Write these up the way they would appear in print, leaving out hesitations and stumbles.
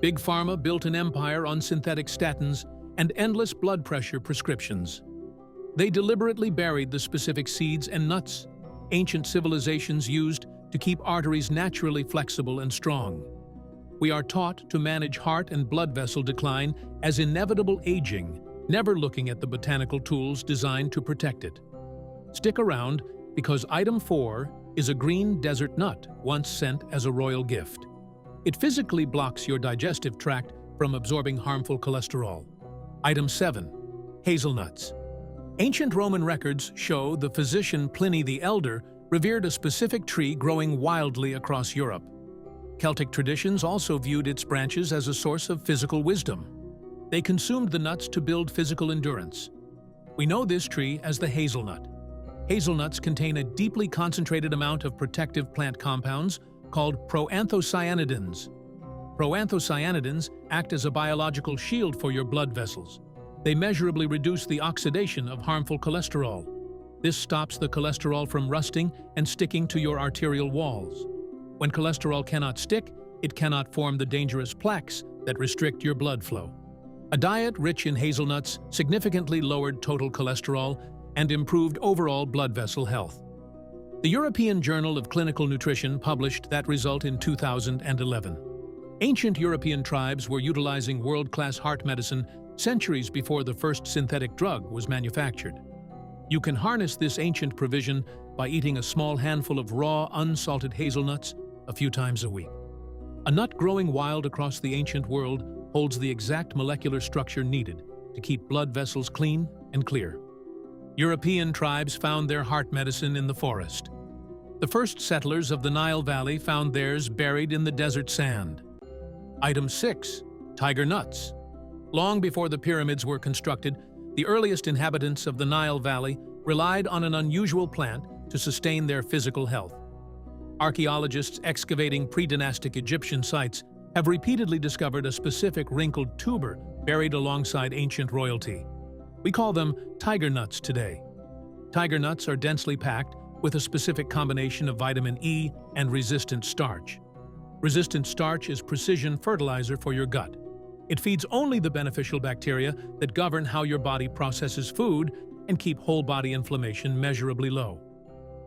Big Pharma built an empire on synthetic statins and endless blood pressure prescriptions. They deliberately buried the specific seeds and nuts ancient civilizations used to keep arteries naturally flexible and strong. We are taught to manage heart and blood vessel decline as inevitable aging, never looking at the botanical tools designed to protect it. Stick around because item 4 is a green desert nut once sent as a royal gift. It physically blocks your digestive tract from absorbing harmful cholesterol. Item 7. Hazelnuts. Ancient Roman records show the physician Pliny the Elder revered a specific tree growing wildly across Europe. Celtic traditions also viewed its branches as a source of physical wisdom. They consumed the nuts to build physical endurance. We know this tree as the hazelnut. Hazelnuts contain a deeply concentrated amount of protective plant compounds called proanthocyanidins. Proanthocyanidins act as a biological shield for your blood vessels. They measurably reduce the oxidation of harmful cholesterol. This stops the cholesterol from rusting and sticking to your arterial walls. When cholesterol cannot stick, it cannot form the dangerous plaques that restrict your blood flow. A diet rich in hazelnuts significantly lowered total cholesterol and improved overall blood vessel health. The European Journal of Clinical Nutrition published that result in 2011. Ancient European tribes were utilizing world-class heart medicine centuries before the first synthetic drug was manufactured. You can harness this ancient provision by eating a small handful of raw, unsalted hazelnuts a few times a week. A nut growing wild across the ancient world holds the exact molecular structure needed to keep blood vessels clean and clear. European tribes found their heart medicine in the forest. The first settlers of the Nile Valley found theirs buried in the desert sand. Item 6. Tiger nuts. Long before the pyramids were constructed, the earliest inhabitants of the Nile Valley relied on an unusual plant to sustain their physical health. Archaeologists excavating pre-dynastic Egyptian sites have repeatedly discovered a specific wrinkled tuber buried alongside ancient royalty. We call them tiger nuts today. Tiger nuts are densely packed with a specific combination of vitamin E and resistant starch. Resistant starch is precision fertilizer for your gut. It feeds only the beneficial bacteria that govern how your body processes food and keep whole-body inflammation measurably low.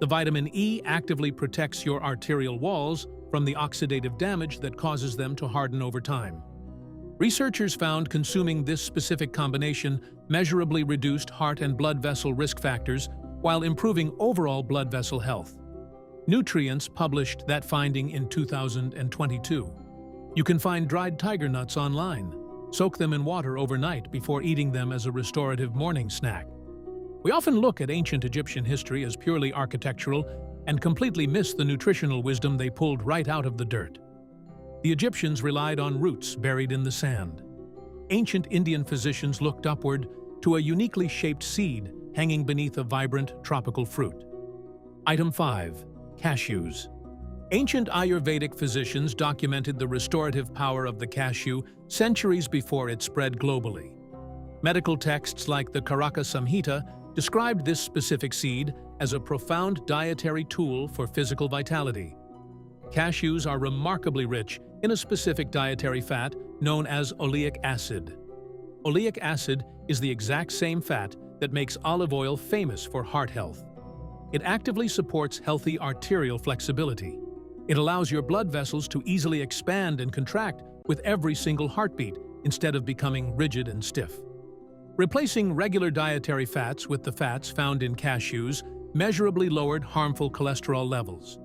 The vitamin E actively protects your arterial walls from the oxidative damage that causes them to harden over time. Researchers found consuming this specific combination measurably reduced heart and blood vessel risk factors while improving overall blood vessel health. Nutrients published that finding in 2022. You can find dried tiger nuts online. Soak them in water overnight before eating them as a restorative morning snack. We often look at ancient Egyptian history as purely architectural and completely miss the nutritional wisdom they pulled right out of the dirt. The Egyptians relied on roots buried in the sand. Ancient Indian physicians looked upward to a uniquely shaped seed hanging beneath a vibrant tropical fruit. Item 5. Cashews. Ancient Ayurvedic physicians documented the restorative power of the cashew centuries before it spread globally. Medical texts like the Karaka Samhita described this specific seed as a profound dietary tool for physical vitality. Cashews are remarkably rich in a specific dietary fat known as oleic acid. Oleic acid is the exact same fat that makes olive oil famous for heart health. It actively supports healthy arterial flexibility. It allows your blood vessels to easily expand and contract with every single heartbeat instead of becoming rigid and stiff. Replacing regular dietary fats with the fats found in cashews measurably lowered harmful cholesterol levels.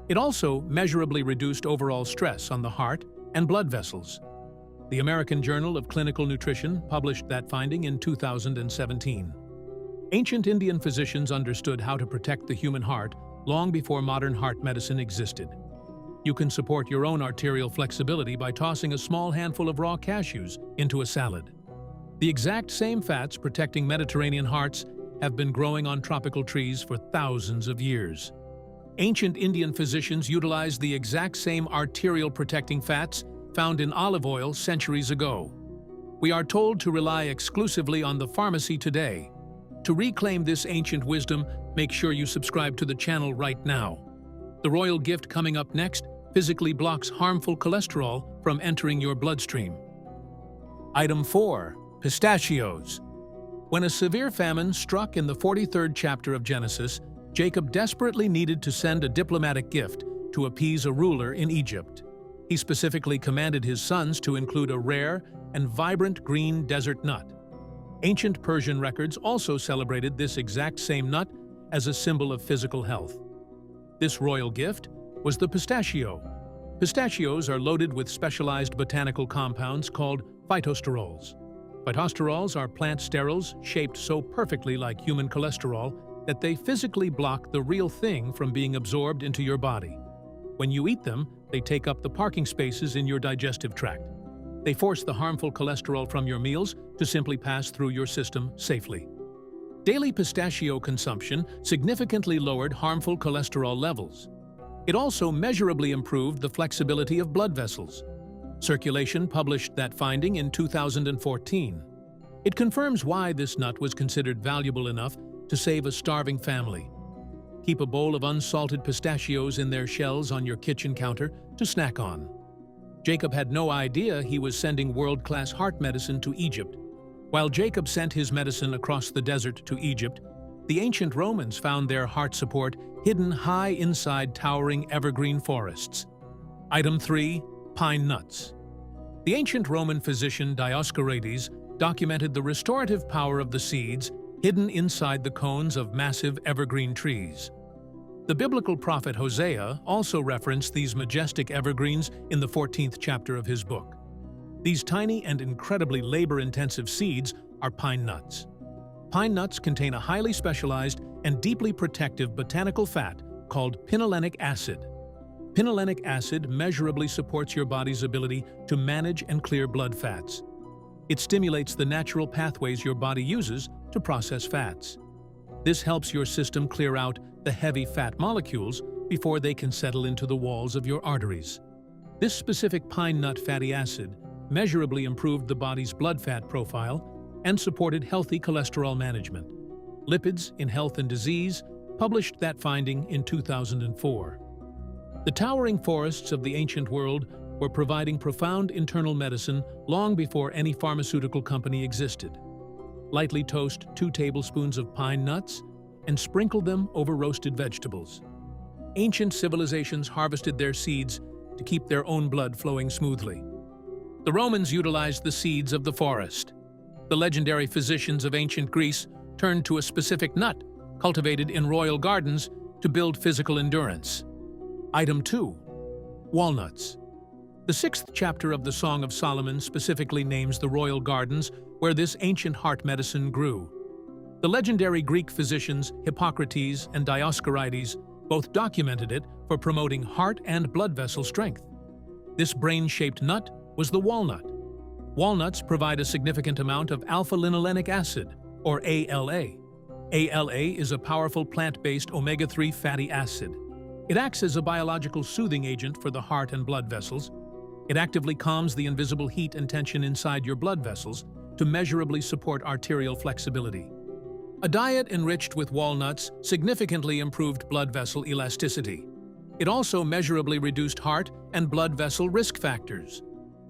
It also measurably reduced overall stress on the heart and blood vessels. The American Journal of Clinical Nutrition published that finding in 2017. Ancient Indian physicians understood how to protect the human heart long before modern heart medicine existed. You can support your own arterial flexibility by tossing a small handful of raw cashews into a salad. The exact same fats protecting Mediterranean hearts have been growing on tropical trees for thousands of years. Ancient Indian physicians utilized the exact same arterial-protecting fats found in olive oil centuries ago. We are told to rely exclusively on the pharmacy today. To reclaim this ancient wisdom, make sure you subscribe to the channel right now. The royal gift coming up next physically blocks harmful cholesterol from entering your bloodstream. Item 4. Pistachios. When a severe famine struck in the 43rd chapter of Genesis, Jacob desperately needed to send a diplomatic gift to appease a ruler in Egypt. He specifically commanded his sons to include a rare and vibrant green desert nut. Ancient Persian records also celebrated this exact same nut as a symbol of physical health. This royal gift was the pistachio. Pistachios are loaded with specialized botanical compounds called phytosterols. Phytosterols are plant sterols shaped so perfectly like human cholesterol that they physically block the real thing from being absorbed into your body. When you eat them, they take up the parking spaces in your digestive tract. They force the harmful cholesterol from your meals to simply pass through your system safely. Daily pistachio consumption significantly lowered harmful cholesterol levels. It also measurably improved the flexibility of blood vessels. Circulation published that finding in 2014. It confirms why this nut was considered valuable enough to save a starving family. Keep a bowl of unsalted pistachios in their shells on your kitchen counter to snack on. Jacob had no idea he was sending world-class heart medicine to Egypt. While Jacob sent his medicine across the desert to Egypt, the ancient Romans found their heart support hidden high inside towering evergreen forests. Item 3. Pine nuts. The ancient Roman physician Dioscorides documented the restorative power of the seeds hidden inside the cones of massive evergreen trees. The biblical prophet Hosea also referenced these majestic evergreens in the 14th chapter of his book. These tiny and incredibly labor-intensive seeds are pine nuts. Pine nuts contain a highly specialized and deeply protective botanical fat called pinolenic acid. Pinolenic acid measurably supports your body's ability to manage and clear blood fats. It stimulates the natural pathways your body uses to process fats. This helps your system clear out the heavy fat molecules before they can settle into the walls of your arteries. This specific pine nut fatty acid measurably improved the body's blood fat profile and supported healthy cholesterol management. Lipids in Health and Disease published that finding in 2004. The towering forests of the ancient world were providing profound internal medicine long before any pharmaceutical company existed. Lightly toast 2 tablespoons of pine nuts and sprinkle them over roasted vegetables. Ancient civilizations harvested their seeds to keep their own blood flowing smoothly. The Romans utilized the seeds of the forest. The legendary physicians of ancient Greece turned to a specific nut cultivated in royal gardens to build physical endurance. Item 2. Walnuts. The 6th chapter of the Song of Solomon specifically names the royal gardens where this ancient heart medicine grew. The legendary Greek physicians Hippocrates and Dioscorides both documented it for promoting heart and blood vessel strength. This brain-shaped nut was the walnut. Walnuts provide a significant amount of alpha-linolenic acid, or ALA. ALA is a powerful plant-based omega-3 fatty acid. It acts as a biological soothing agent for the heart and blood vessels. It actively calms the invisible heat and tension inside your blood vessels to measurably support arterial flexibility. A diet enriched with walnuts significantly improved blood vessel elasticity. It also measurably reduced heart and blood vessel risk factors.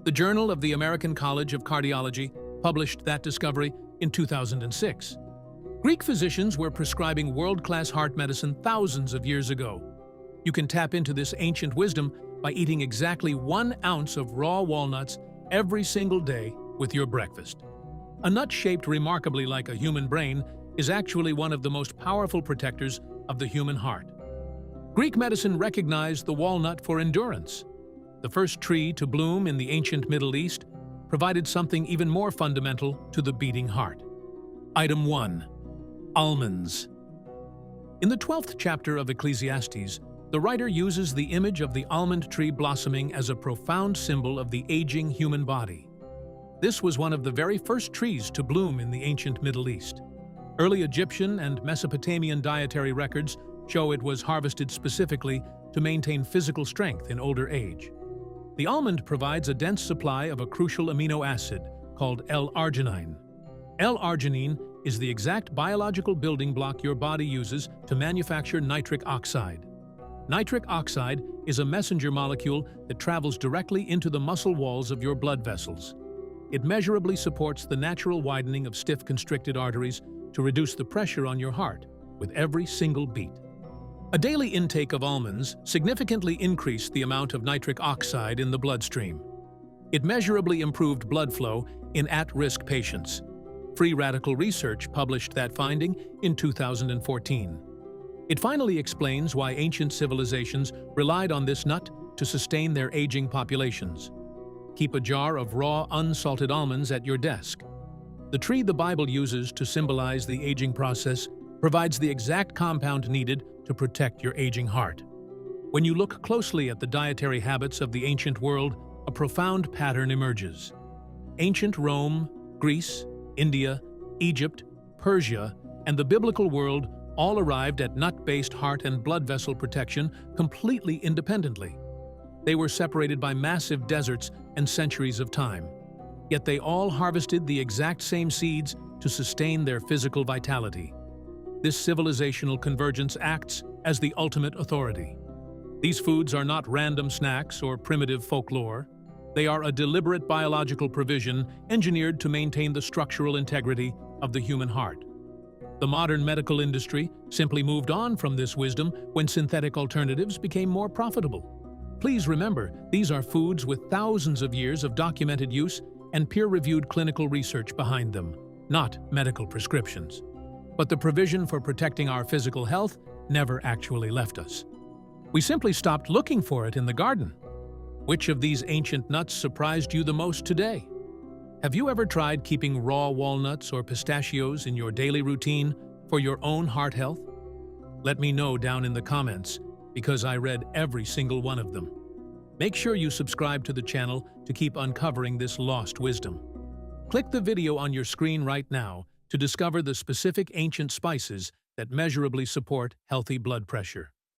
The Journal of the American College of Cardiology published that discovery in 2006. Greek physicians were prescribing world-class heart medicine thousands of years ago. You can tap into this ancient wisdom by eating exactly 1 ounce of raw walnuts every single day with your breakfast. A nut shaped remarkably like a human brain is actually one of the most powerful protectors of the human heart. Greek medicine recognized the walnut for endurance. The first tree to bloom in the ancient Middle East provided something even more fundamental to the beating heart. Item 1. Almonds. In the 12th chapter of Ecclesiastes, the writer uses the image of the almond tree blossoming as a profound symbol of the aging human body. This was one of the very first trees to bloom in the ancient Middle East. Early Egyptian and Mesopotamian dietary records show it was harvested specifically to maintain physical strength in older age. The almond provides a dense supply of a crucial amino acid called L-arginine. L-arginine is the exact biological building block your body uses to manufacture nitric oxide. Nitric oxide is a messenger molecule that travels directly into the muscle walls of your blood vessels. It measurably supports the natural widening of stiff constricted arteries to reduce the pressure on your heart with every single beat. A daily intake of almonds significantly increased the amount of nitric oxide in the bloodstream. It measurably improved blood flow in at-risk patients. Free radical research published that finding in 2014. It finally explains why ancient civilizations relied on this nut to sustain their aging populations. Keep a jar of raw, unsalted almonds at your desk. The tree the Bible uses to symbolize the aging process provides the exact compound needed to protect your aging heart. When you look closely at the dietary habits of the ancient world, a profound pattern emerges. Ancient Rome, Greece, India, Egypt, Persia, and the biblical world all arrived at nut-based heart and blood vessel protection completely independently. They were separated by massive deserts and centuries of time. Yet they all harvested the exact same seeds to sustain their physical vitality. This civilizational convergence acts as the ultimate authority. These foods are not random snacks or primitive folklore. They are a deliberate biological provision engineered to maintain the structural integrity of the human heart. The modern medical industry simply moved on from this wisdom when synthetic alternatives became more profitable. Please remember, these are foods with thousands of years of documented use and peer-reviewed clinical research behind them, not medical prescriptions. But the provision for protecting our physical health never actually left us. We simply stopped looking for it in the garden. Which of these ancient nuts surprised you the most today? Have you ever tried keeping raw walnuts or pistachios in your daily routine for your own heart health? Let me know down in the comments, because I read every single one of them. Make sure you subscribe to the channel to keep uncovering this lost wisdom. Click the video on your screen right now to discover the specific ancient spices that measurably support healthy blood pressure.